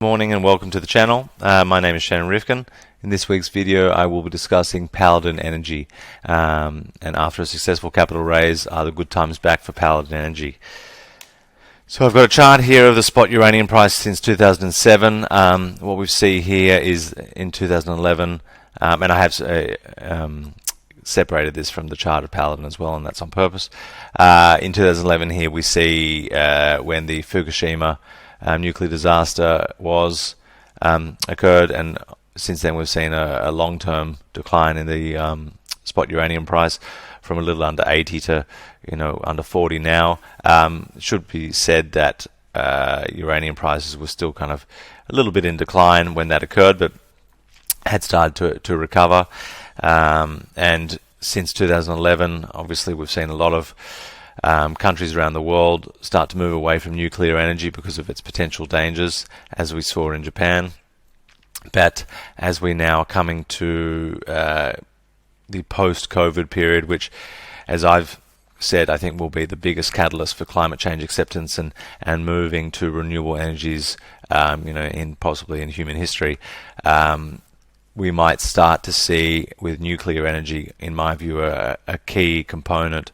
Morning and welcome to the channel. My name is Shannon Rifkin. In this week's video I will be discussing Paladin Energy, and after a successful capital raise, are the good times back for Paladin Energy? So I've got a chart here of the spot uranium price since 2007. What we see here is in 2011, and I have separated this from the chart of Paladin as well, and that's on purpose. In 2011 here we see when the Fukushima nuclear disaster occurred, and since then we've seen a long-term decline in the spot uranium price from a little under 80 to under 40 now. It should be said that uranium prices were still kind of a little bit in decline when that occurred, but had started to recover. And since 2011, obviously we've seen a lot of countries around the world start to move away from nuclear energy because of its potential dangers, as we saw in Japan. But as we now are coming to the post-COVID period, which, as I've said, I think will be the biggest catalyst for climate change acceptance and moving to renewable energies, possibly in human history, we might start to see with nuclear energy, in my view, a key component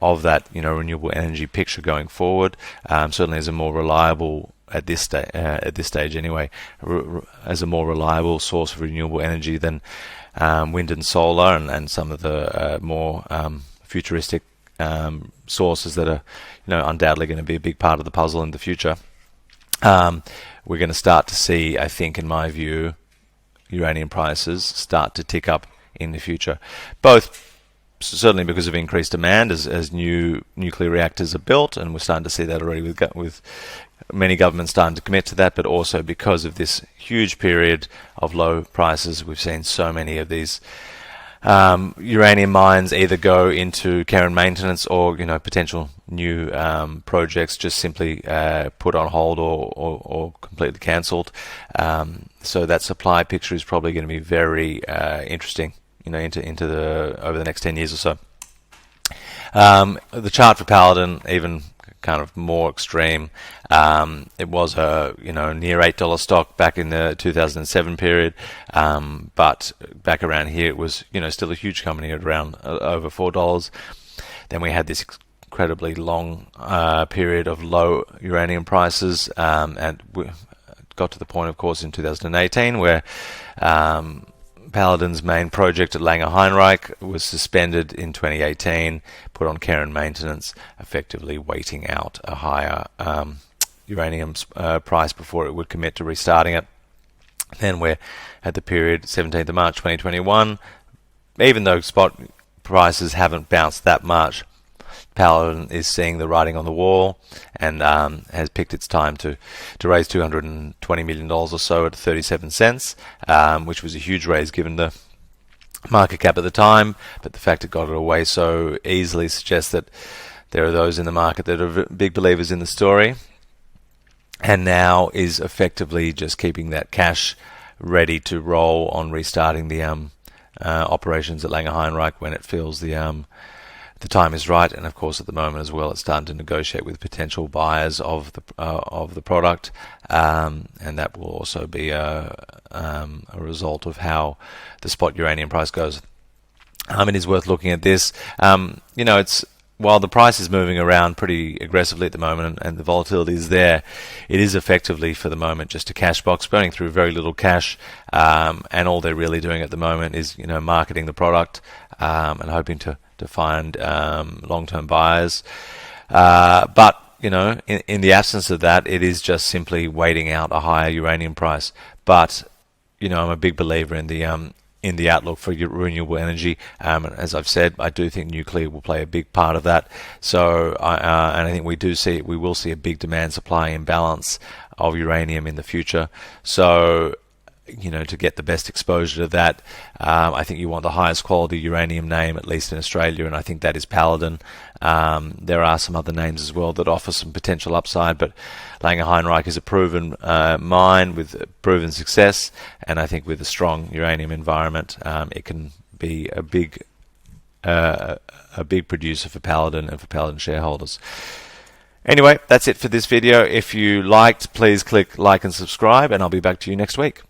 of that renewable energy picture going forward. Certainly as a more reliable, at this stage anyway, as a more reliable source of renewable energy than wind and solar and some of the more futuristic sources that are undoubtedly going to be a big part of the puzzle in the future. We're going to start to see, I think, in my view, uranium prices start to tick up in the future, both certainly because of increased demand as new nuclear reactors are built, and we're starting to see that already with many governments starting to commit to that, but also because of this huge period of low prices. We've seen so many of these uranium mines either go into care and maintenance or potential new projects just simply put on hold or completely cancelled. So that supply picture is probably going to be very interesting into over the next 10 years or so. The chart for Paladin, even kind of more extreme. It was a near $8 stock back in the 2007 period, but back around here it was still a huge company at around over $4. Then we had this incredibly long period of low uranium prices, and we got to the point, of course, in 2018 where Paladin's main project at Langer Heinrich was suspended in 2018, put on care and maintenance, effectively waiting out a higher uranium price before it would commit to restarting it. Then we're at the period 17th of March 2021. Even though spot prices haven't bounced that much, Paladin is seeing the writing on the wall and has picked its time to raise $220 million or so at 37 cents, which was a huge raise given the market cap at the time. But the fact it got it away so easily suggests that there are those in the market that are big believers in the story, and now is effectively just keeping that cash ready to roll on restarting the operations at Langer Heinrich when it feels the time is right. And of course at the moment as well it's starting to negotiate with potential buyers of the product, and that will also be a result of how the spot uranium price goes. It is worth looking at this. It's while the price is moving around pretty aggressively at the moment and the volatility is there, it is effectively for the moment just a cash box burning through very little cash, and all they're really doing at the moment is marketing the product and hoping to find long-term buyers. But in the absence of that, it is just simply waiting out a higher uranium price. But I'm a big believer in the outlook for renewable energy. As I've said, I do think nuclear will play a big part of that. So, and I think we will see a big demand-supply imbalance of uranium in the future. So, to get the best exposure to that, I think you want the highest quality uranium name, at least in Australia, and I think that is Paladin. There are some other names as well that offer some potential upside, but Langer Heinrich is a proven mine with proven success, and I think with a strong uranium environment, it can be a big producer for Paladin and for Paladin shareholders. Anyway, that's it for this video. If you liked, please click like and subscribe, and I'll be back to you next week.